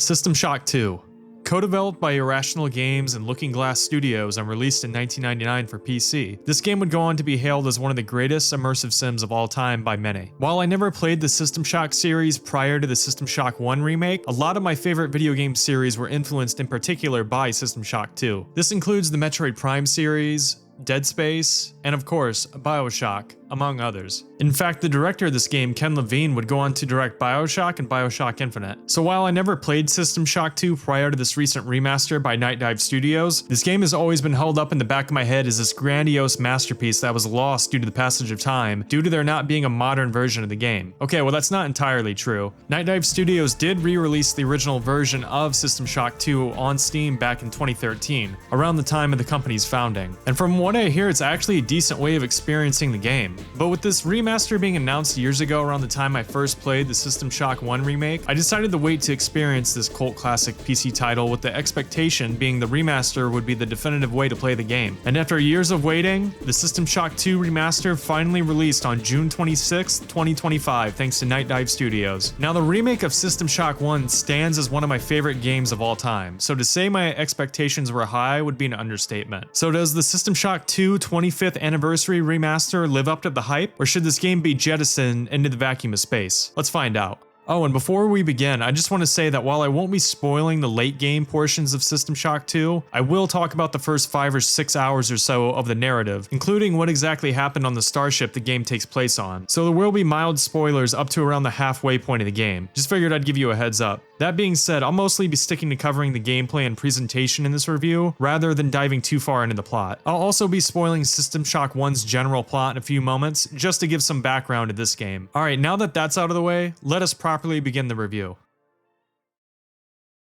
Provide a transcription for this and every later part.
System Shock 2. Co-developed by Irrational Games and Looking Glass Studios and released in 1999 for PC, this game would go on to be hailed as one of the greatest immersive sims of all time by many. While I never played the System Shock series prior to the System Shock 1 remake, a lot of my favorite video game series were influenced in particular by System Shock 2. This includes the Metroid Prime series, Dead Space, and of course, BioShock, among others. In fact, the director of this game, Ken Levine, would go on to direct BioShock and BioShock Infinite. So while I never played System Shock 2 prior to this recent remaster by Nightdive Studios, this game has always been held up in the back of my head as this grandiose masterpiece that was lost due to the passage of time, due to there not being a modern version of the game. Okay, well that's not entirely true. Nightdive Studios did re-release the original version of System Shock 2 on Steam back in 2013, around the time of the company's founding. And from what I hear, it's actually a decent way of experiencing the game. But with this remaster being announced years ago around the time I first played the System Shock 1 remake, I decided to wait to experience this cult classic PC title with the expectation being the remaster would be the definitive way to play the game. And after years of waiting, the System Shock 2 remaster finally released on June 26, 2025 thanks to Nightdive Studios. Now the remake of System Shock 1 stands as one of my favorite games of all time, so to say my expectations were high would be an understatement. So does the System Shock 2 25th anniversary remaster live up to the hype, or should this game be jettisoned into the vacuum of space? Let's find out. Oh, and before we begin, I just want to say that while I won't be spoiling the late game portions of System Shock 2, I will talk about the first 5 or 6 hours or so of the narrative, including what exactly happened on the starship the game takes place on. So there will be mild spoilers up to around the halfway point of the game. Just figured I'd give you a heads up. That being said, I'll mostly be sticking to covering the gameplay and presentation in this review, rather than diving too far into the plot. I'll also be spoiling System Shock 1's general plot in a few moments, just to give some background to this game. Alright, now that that's out of the way, let us properly begin the review.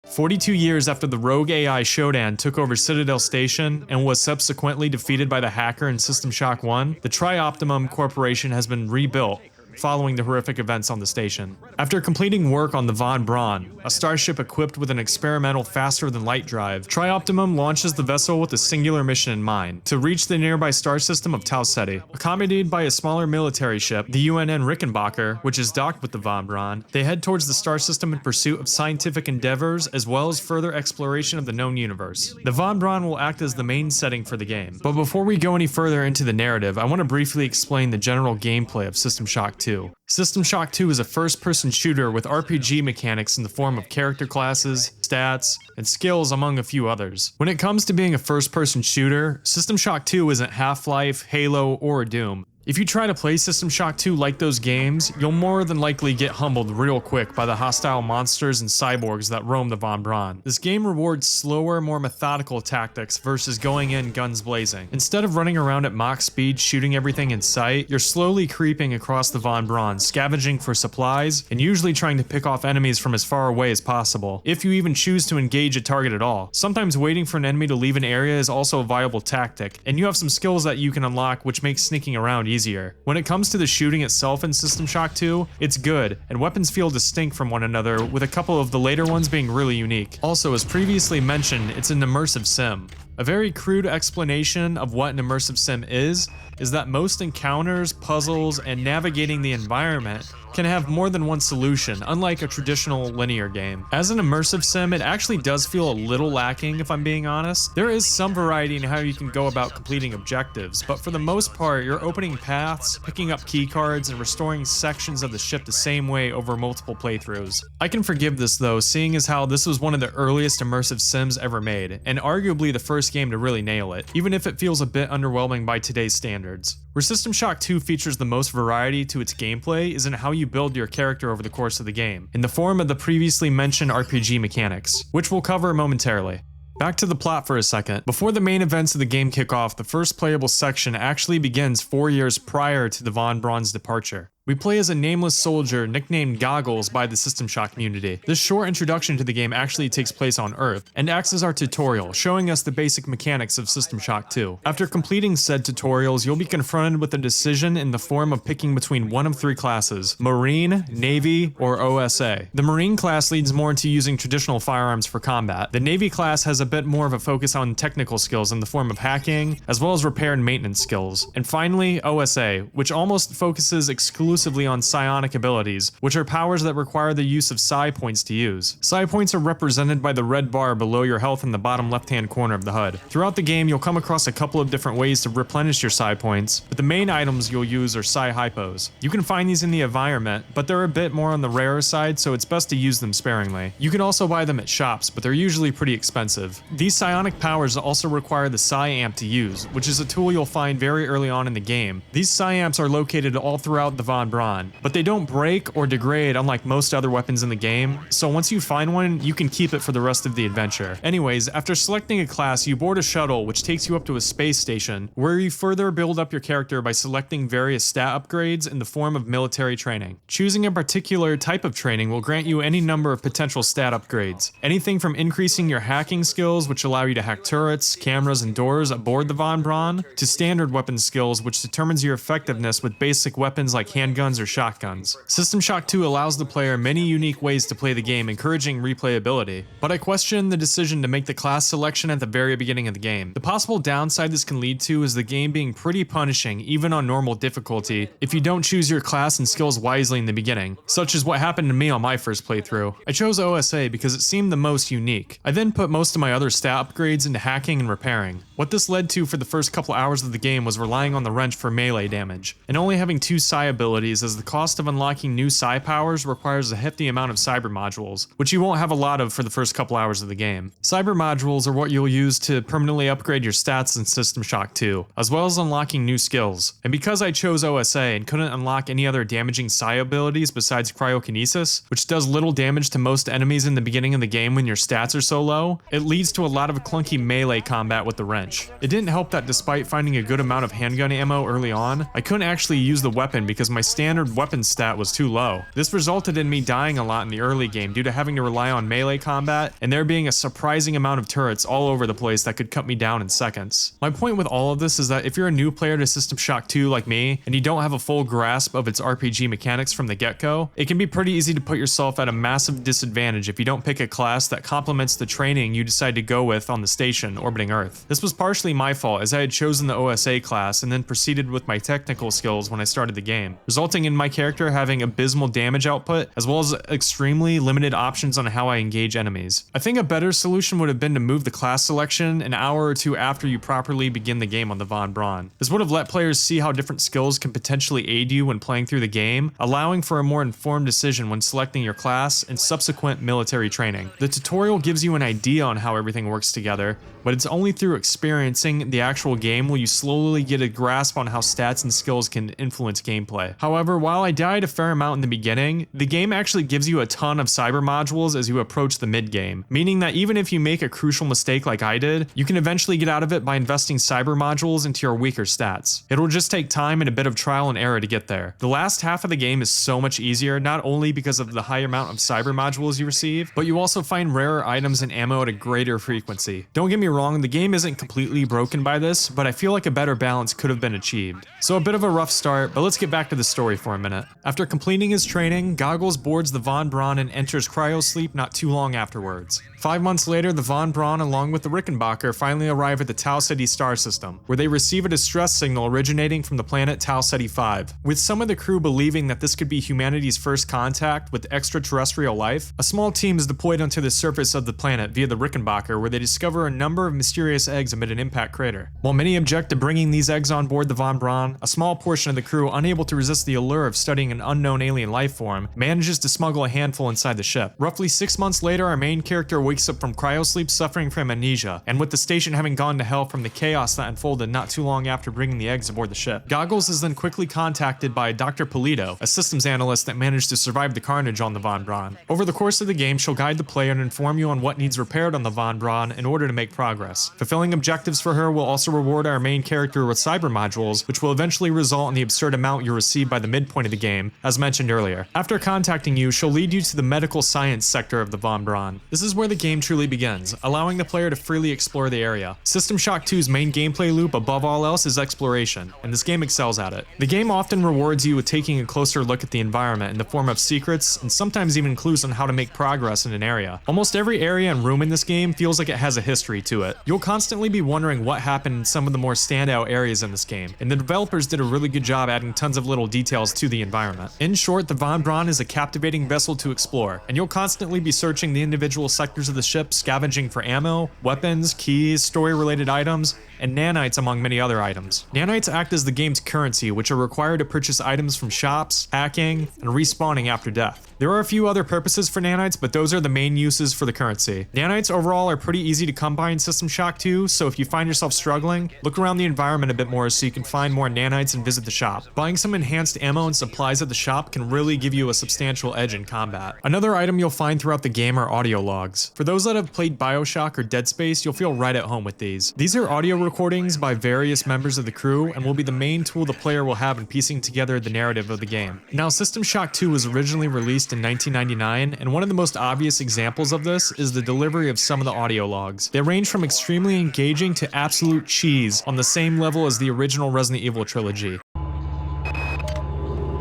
42 years after the rogue AI Shodan took over Citadel Station and was subsequently defeated by the hacker in System Shock 1, the Tri-Optimum Corporation has been rebuilt, following the horrific events on the station. After completing work on the Von Braun, a starship equipped with an experimental faster-than-light drive, Tri-Optimum launches the vessel with a singular mission in mind, to reach the nearby star system of Tau Ceti. Accompanied by a smaller military ship, the UNN Rickenbacker, which is docked with the Von Braun, they head towards the star system in pursuit of scientific endeavors as well as further exploration of the known universe. The Von Braun will act as the main setting for the game. But before we go any further into the narrative, I want to briefly explain the general gameplay of System Shock 2. System Shock 2 is a first-person shooter with RPG mechanics in the form of character classes, stats, and skills among a few others. When it comes to being a first-person shooter, System Shock 2 isn't Half-Life, Halo, or Doom. If you try to play System Shock 2 like those games, you'll more than likely get humbled real quick by the hostile monsters and cyborgs that roam the Von Braun. This game rewards slower, more methodical tactics versus going in guns blazing. Instead of running around at Mach speed shooting everything in sight, you're slowly creeping across the Von Braun, scavenging for supplies, and usually trying to pick off enemies from as far away as possible, if you even choose to engage a target at all. Sometimes waiting for an enemy to leave an area is also a viable tactic, and you have some skills that you can unlock which make sneaking around easier. When it comes to the shooting itself in System Shock 2, it's good, and weapons feel distinct from one another, with a couple of the later ones being really unique. Also, as previously mentioned, it's an immersive sim. A very crude explanation of what an immersive sim is that most encounters, puzzles, and navigating the environment can have more than one solution, unlike a traditional linear game. As an immersive sim, it actually does feel a little lacking, if I'm being honest. There is some variety in how you can go about completing objectives, but for the most part, you're opening paths, picking up keycards, and restoring sections of the ship the same way over multiple playthroughs. I can forgive this though, seeing as how this was one of the earliest immersive sims ever made, and arguably the first game to really nail it, even if it feels a bit underwhelming by today's standards. Where System Shock 2 features the most variety to its gameplay is in how you build your character over the course of the game, in the form of the previously mentioned RPG mechanics, which we'll cover momentarily. Back to the plot for a second. Before the main events of the game kick off, the first playable section actually begins 4 years prior to the Von Braun's departure. We play as a nameless soldier nicknamed Goggles by the System Shock community. This short introduction to the game actually takes place on Earth, and acts as our tutorial, showing us the basic mechanics of System Shock 2. After completing said tutorials, you'll be confronted with a decision in the form of picking between one of 3 classes: Marine, Navy, or OSA. The Marine class leads more into using traditional firearms for combat. The Navy class has a bit more of a focus on technical skills in the form of hacking, as well as repair and maintenance skills. And finally, OSA, which almost focuses exclusively exclusively on psionic abilities, which are powers that require the use of psi points to use. Psi points are represented by the red bar below your health in the bottom left-hand corner of the HUD. Throughout the game, you'll come across a couple of different ways to replenish your psi points, but the main items you'll use are psi hypos. You can find these in the environment, but they're a bit more on the rarer side, so it's best to use them sparingly. You can also buy them at shops, but they're usually pretty expensive. These psionic powers also require the psi amp to use, which is a tool you'll find very early on in the game. These psi amps are located all throughout the Von Braun, but they don't break or degrade unlike most other weapons in the game, so once you find one, you can keep it for the rest of the adventure. Anyways, after selecting a class, you board a shuttle which takes you up to a space station, where you further build up your character by selecting various stat upgrades in the form of military training. Choosing a particular type of training will grant you any number of potential stat upgrades. Anything from increasing your hacking skills, which allow you to hack turrets, cameras, and doors aboard the Von Braun, to standard weapon skills, which determines your effectiveness with basic weapons like handguns or shotguns. System Shock 2 allows the player many unique ways to play the game, encouraging replayability, but I question the decision to make the class selection at the very beginning of the game. The possible downside this can lead to is the game being pretty punishing, even on normal difficulty, if you don't choose your class and skills wisely in the beginning, such as what happened to me on my first playthrough. I chose OSA because it seemed the most unique. I then put most of my other stat upgrades into hacking and repairing. What this led to for the first couple hours of the game was relying on the wrench for melee damage, and only having 2 psi abilities, as the cost of unlocking new psi powers requires a hefty amount of cyber modules, which you won't have a lot of for the first couple hours of the game. Cyber modules are what you'll use to permanently upgrade your stats in System Shock 2, as well as unlocking new skills. And because I chose OSA and couldn't unlock any other damaging psi abilities besides cryokinesis, which does little damage to most enemies in the beginning of the game when your stats are so low, it leads to a lot of clunky melee combat with the wrench. It didn't help that despite finding a good amount of handgun ammo early on, I couldn't actually use the weapon because my standard weapon stat was too low. This resulted in me dying a lot in the early game due to having to rely on melee combat, and there being a surprising amount of turrets all over the place that could cut me down in seconds. My point with all of this is that if you're a new player to System Shock 2 like me, and you don't have a full grasp of its RPG mechanics from the get-go, it can be pretty easy to put yourself at a massive disadvantage if you don't pick a class that complements the training you decide to go with on the station orbiting Earth. This was partially my fault, as I had chosen the OSA class and then proceeded with my technical skills when I started the game, resulting in my character having abysmal damage output, as well as extremely limited options on how I engage enemies. I think a better solution would have been to move the class selection an hour or two after you properly begin the game on the Von Braun. This would have let players see how different skills can potentially aid you when playing through the game, allowing for a more informed decision when selecting your class and subsequent military training. The tutorial gives you an idea on how everything works together, but it's only through experiencing the actual game will you slowly get a grasp on how stats and skills can influence gameplay. However, while I died a fair amount in the beginning, the game actually gives you a ton of cyber modules as you approach the mid-game, meaning that even if you make a crucial mistake like I did, you can eventually get out of it by investing cyber modules into your weaker stats. It'll just take time and a bit of trial and error to get there. The last half of the game is so much easier, not only because of the high amount of cyber modules you receive, but you also find rarer items and ammo at a greater frequency. Don't get me wrong, the game isn't completely broken by this, but I feel like a better balance could have been achieved. So a bit of a rough start, but let's get back to the story for a minute. After completing his training, Goggles boards the Von Braun and enters cryosleep not too long afterwards. 5 months later, the Von Braun along with the Rickenbacker finally arrive at the Tau Ceti star system, where they receive a distress signal originating from the planet Tau Ceti 5. With some of the crew believing that this could be humanity's first contact with extraterrestrial life, a small team is deployed onto the surface of the planet via the Rickenbacker, where they discover a number of mysterious eggs amid an impact crater. While many object to bringing these eggs on board the Von Braun, a small portion of the crew, unable to resist the allure of studying an unknown alien life form, manages to smuggle a handful inside the ship. Roughly 6 months later, our main character wakes up from cryosleep suffering from amnesia, and with the station having gone to hell from the chaos that unfolded not too long after bringing the eggs aboard the ship. Goggles is then quickly contacted by Dr. Polito, a systems analyst that managed to survive the carnage on the Von Braun. Over the course of the game, she'll guide the player and inform you on what needs repaired on the Von Braun in order to make progress. Fulfilling objectives for her will also reward our main character with cyber modules, which will eventually result in the absurd amount you receive by the midpoint of the game, as mentioned earlier. After contacting you, she'll lead you to the medical science sector of the Von Braun. This is where the game truly begins, allowing the player to freely explore the area. System Shock 2's main gameplay loop above all else is exploration, and this game excels at it. The game often rewards you with taking a closer look at the environment in the form of secrets, and sometimes even clues on how to make progress in an area. Almost every area and room in this game feels like it has a history to it. You'll constantly be wondering what happened in some of the more standout areas in this game, and the developers did a really good job adding tons of little details details to the environment. In short, the Von Braun is a captivating vessel to explore, and you'll constantly be searching the individual sectors of the ship, scavenging for ammo, weapons, keys, story-related items, and nanites among many other items. Nanites act as the game's currency, which are required to purchase items from shops, hacking, and respawning after death. There are a few other purposes for nanites, but those are the main uses for the currency. Nanites overall are pretty easy to come by in System Shock 2, so if you find yourself struggling, look around the environment a bit more so you can find more nanites and visit the shop. Buying some enhanced ammo and supplies at the shop can really give you a substantial edge in combat. Another item you'll find throughout the game are audio logs. For those that have played BioShock or Dead Space, you'll feel right at home with these. These are audio recordings by various members of the crew and will be the main tool the player will have in piecing together the narrative of the game. Now, System Shock 2 was originally released in 1999, and one of the most obvious examples of this is the delivery of some of the audio logs. They range from extremely engaging to absolute cheese on the same level as the original Resident Evil trilogy.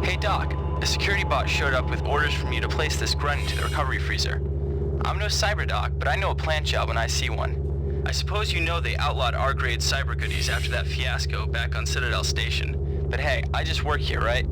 Hey Doc, a security bot showed up with orders from you to place this grunt into the recovery freezer. I'm no cyber doc, but I know a plant job when I see one. I suppose you know they outlawed R-grade cyber goodies after that fiasco back on Citadel Station. But hey, I just work here, right?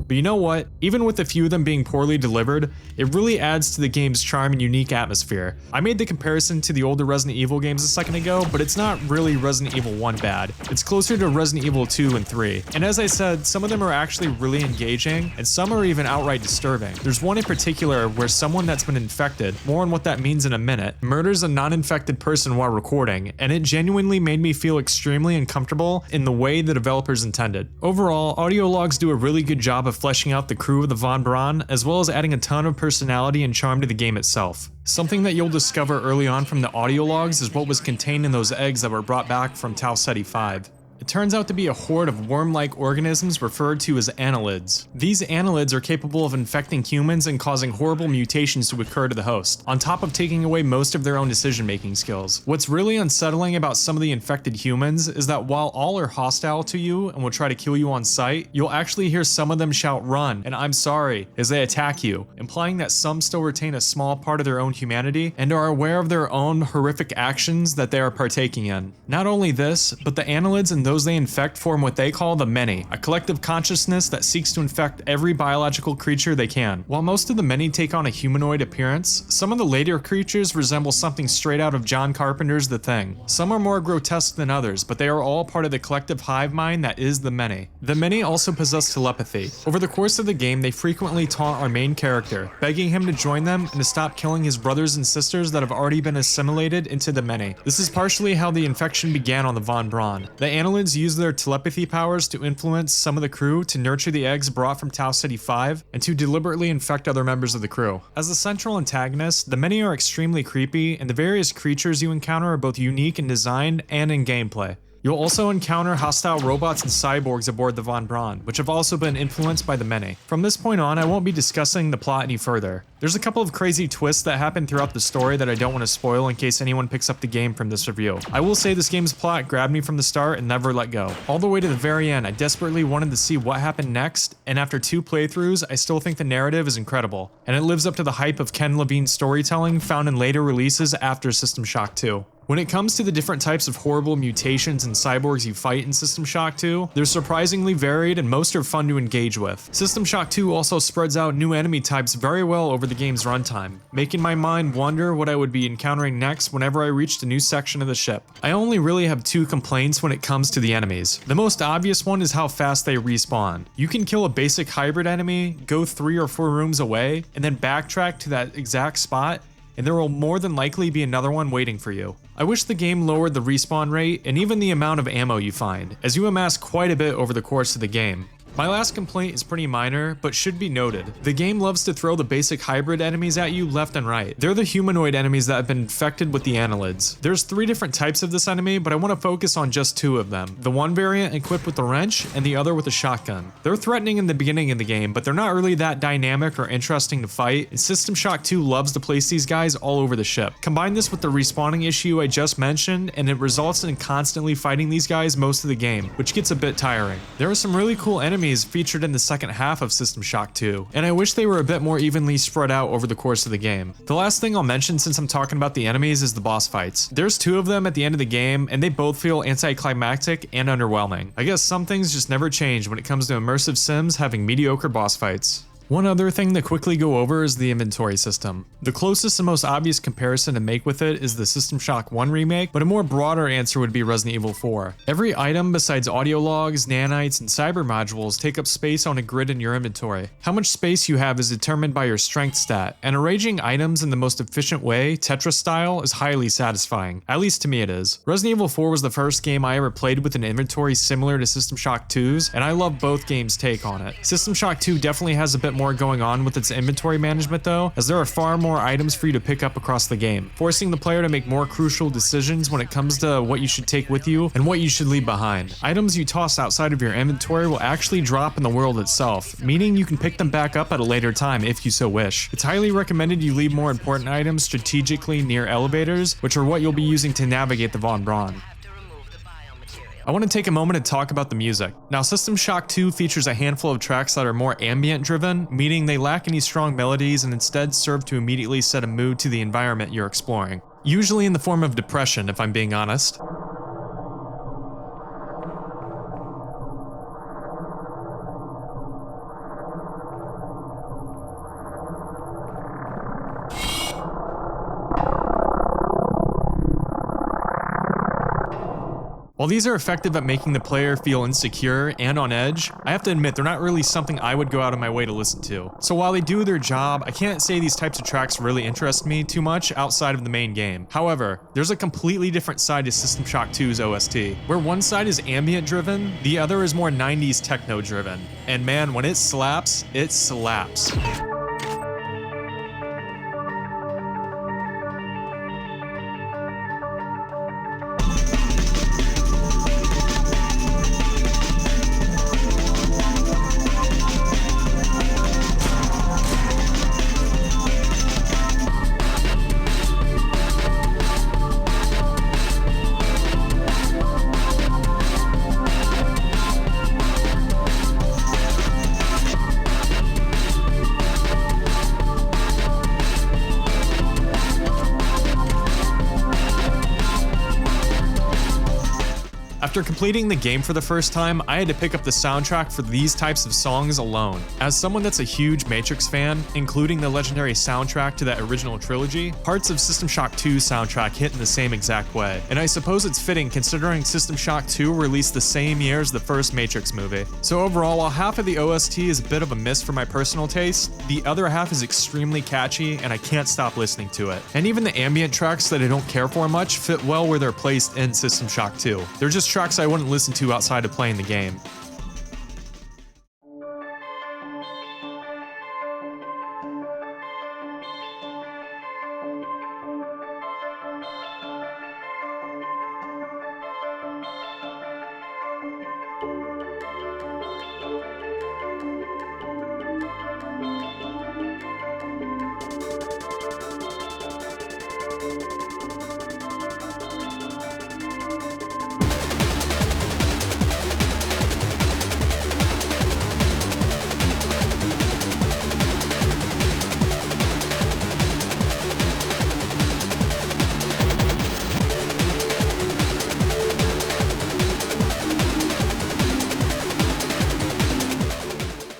But you know what? Even with a few of them being poorly delivered, it really adds to the game's charm and unique atmosphere. I made the comparison to the older Resident Evil games a second ago, but it's not really Resident Evil 1 bad. It's closer to Resident Evil 2 and 3. And as I said, some of them are actually really engaging, and some are even outright disturbing. There's one in particular where someone that's been infected, more on what that means in a minute, murders a non-infected person while recording, and it genuinely made me feel extremely uncomfortable in the way the developers intended. Overall, audio logs do a really good job of fleshing out the crew of the Von Braun, as well as adding a ton of personality and charm to the game itself. Something that you'll discover early on from the audio logs is what was contained in those eggs that were brought back from Tau Ceti 5. It turns out to be a horde of worm-like organisms referred to as annelids. These annelids are capable of infecting humans and causing horrible mutations to occur to the host, on top of taking away most of their own decision-making skills. What's really unsettling about some of the infected humans is that while all are hostile to you and will try to kill you on sight, you'll actually hear some of them shout "run" and "I'm sorry" as they attack you, implying that some still retain a small part of their own humanity and are aware of their own horrific actions that they are partaking in. Not only this, but the annelids and those they infect form what they call the Many, a collective consciousness that seeks to infect every biological creature they can. While most of the Many take on a humanoid appearance, some of the later creatures resemble something straight out of John Carpenter's The Thing. Some are more grotesque than others, but they are all part of the collective hive mind that is the Many. The Many also possess telepathy. Over the course of the game, they frequently taunt our main character, begging him to join them and to stop killing his brothers and sisters that have already been assimilated into the Many. This is partially how the infection began on the Von Braun. The annelids use their telepathy powers to influence some of the crew to nurture the eggs brought from Tau Ceti 5 and to deliberately infect other members of the crew. As the central antagonist, the Many are extremely creepy, and the various creatures you encounter are both unique in design and in gameplay. You'll also encounter hostile robots and cyborgs aboard the Von Braun, which have also been influenced by the Many. From this point on, I won't be discussing the plot any further. There's a couple of crazy twists that happen throughout the story that I don't want to spoil in case anyone picks up the game from this review. I will say this game's plot grabbed me from the start and never let go. All the way to the very end, I desperately wanted to see what happened next, and after 2 playthroughs, I still think the narrative is incredible, and it lives up to the hype of Ken Levine's storytelling found in later releases after System Shock 2. When it comes to the different types of horrible mutations and cyborgs you fight in System Shock 2, they're surprisingly varied and most are fun to engage with. System Shock 2 also spreads out new enemy types very well over the game's runtime, making my mind wonder what I would be encountering next whenever I reached a new section of the ship. I only really have 2 complaints when it comes to the enemies. The most obvious one is how fast they respawn. You can kill a basic hybrid enemy, go 3 or 4 rooms away, and then backtrack to that exact spot, and there will more than likely be another one waiting for you. I wish the game lowered the respawn rate and even the amount of ammo you find, as you amass quite a bit over the course of the game. My last complaint is pretty minor, but should be noted. The game loves to throw the basic hybrid enemies at you left and right. They're the humanoid enemies that have been infected with the annelids. There's 3 different types of this enemy, but I want to focus on just 2 of them. The one variant equipped with the wrench, and the other with a shotgun. They're threatening in the beginning of the game, but they're not really that dynamic or interesting to fight, and System Shock 2 loves to place these guys all over the ship. Combine this with the respawning issue I just mentioned, and it results in constantly fighting these guys most of the game, which gets a bit tiring. There are some really cool enemies enemies featured in the second half of System Shock 2, and I wish they were a bit more evenly spread out over the course of the game. The last thing I'll mention since I'm talking about the enemies is the boss fights. There's 2 of them at the end of the game, and they both feel anticlimactic and underwhelming. I guess some things just never change when it comes to immersive sims having mediocre boss fights. One other thing to quickly go over is the inventory system. The closest and most obvious comparison to make with it is the System Shock 1 remake, but a more broader answer would be Resident Evil 4. Every item besides audio logs, nanites, and cyber modules take up space on a grid in your inventory. How much space you have is determined by your strength stat, and arranging items in the most efficient way, Tetris style, is highly satisfying. At least to me it is. Resident Evil 4 was the first game I ever played with an inventory similar to System Shock 2's, and I love both games' take on it. System Shock 2 definitely has a bit more going on with its inventory management though, as there are far more items for you to pick up across the game, forcing the player to make more crucial decisions when it comes to what you should take with you and what you should leave behind. Items you toss outside of your inventory will actually drop in the world itself, meaning you can pick them back up at a later time if you so wish. It's highly recommended you leave more important items strategically near elevators, which are what you'll be using to navigate the Von Braun. I want to take a moment to talk about the music. Now, System Shock 2 features a handful of tracks that are more ambient driven, meaning they lack any strong melodies and instead serve to immediately set a mood to the environment you're exploring. Usually in the form of depression, if I'm being honest. While these are effective at making the player feel insecure and on edge, I have to admit they're not really something I would go out of my way to listen to. So while they do their job, I can't say these types of tracks really interest me too much outside of the main game. However, there's a completely different side to System Shock 2's OST, where one side is ambient driven, the other is more 90s techno driven. And man, when it slaps, it slaps. After completing the game for the first time, I had to pick up the soundtrack for these types of songs alone. As someone that's a huge Matrix fan, including the legendary soundtrack to that original trilogy, parts of System Shock 2's soundtrack hit in the same exact way. And I suppose it's fitting considering System Shock 2 released the same year as the first Matrix movie. So overall, while half of the OST is a bit of a miss for my personal taste, the other half is extremely catchy and I can't stop listening to it. And even the ambient tracks that I don't care for much fit well where they're placed in System Shock 2. They're just tracks I wouldn't listen to outside of playing the game.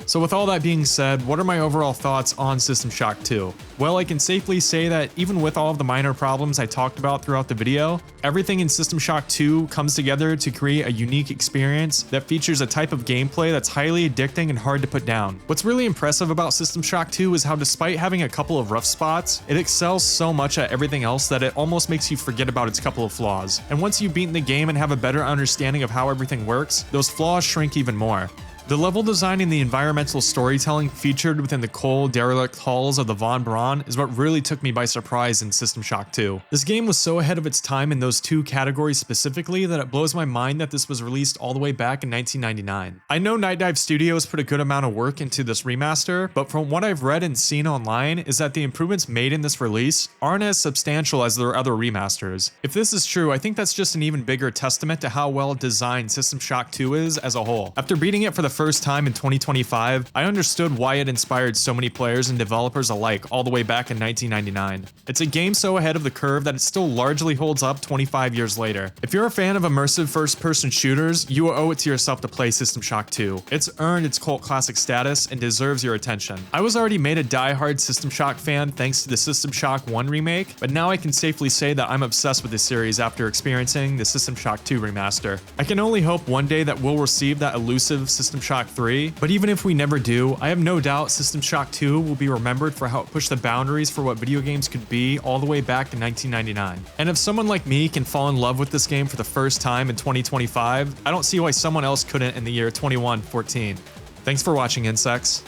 So with all that being said, what are my overall thoughts on System Shock 2? Well, I can safely say that even with all of the minor problems I talked about throughout the video, everything in System Shock 2 comes together to create a unique experience that features a type of gameplay that's highly addicting and hard to put down. What's really impressive about System Shock 2 is how despite having a couple of rough spots, it excels so much at everything else that it almost makes you forget about its couple of flaws. And once you've beaten the game and have a better understanding of how everything works, those flaws shrink even more. The level design and the environmental storytelling featured within the cold, derelict halls of the Von Braun is what really took me by surprise in System Shock 2. This game was so ahead of its time in those two categories specifically that it blows my mind that this was released all the way back in 1999. I know Nightdive Studios put a good amount of work into this remaster, but from what I've read and seen online is that the improvements made in this release aren't as substantial as their other remasters. If this is true, I think that's just an even bigger testament to how well designed System Shock 2 is as a whole. After beating it for the first time in 2025, I understood why it inspired so many players and developers alike all the way back in 1999. It's a game so ahead of the curve that it still largely holds up 25 years later. If you're a fan of immersive first-person shooters, you owe it to yourself to play System Shock 2. It's earned its cult classic status and deserves your attention. I was already made a die-hard System Shock fan thanks to the System Shock 1 remake, but now I can safely say that I'm obsessed with this series after experiencing the System Shock 2 remaster. I can only hope one day that we'll receive that elusive System Shock 3, but even if we never do, I have no doubt System Shock 2 will be remembered for how it pushed the boundaries for what video games could be all the way back in 1999. And if someone like me can fall in love with this game for the first time in 2025, I don't see why someone else couldn't in the year 2114. Thanks for watching, insects.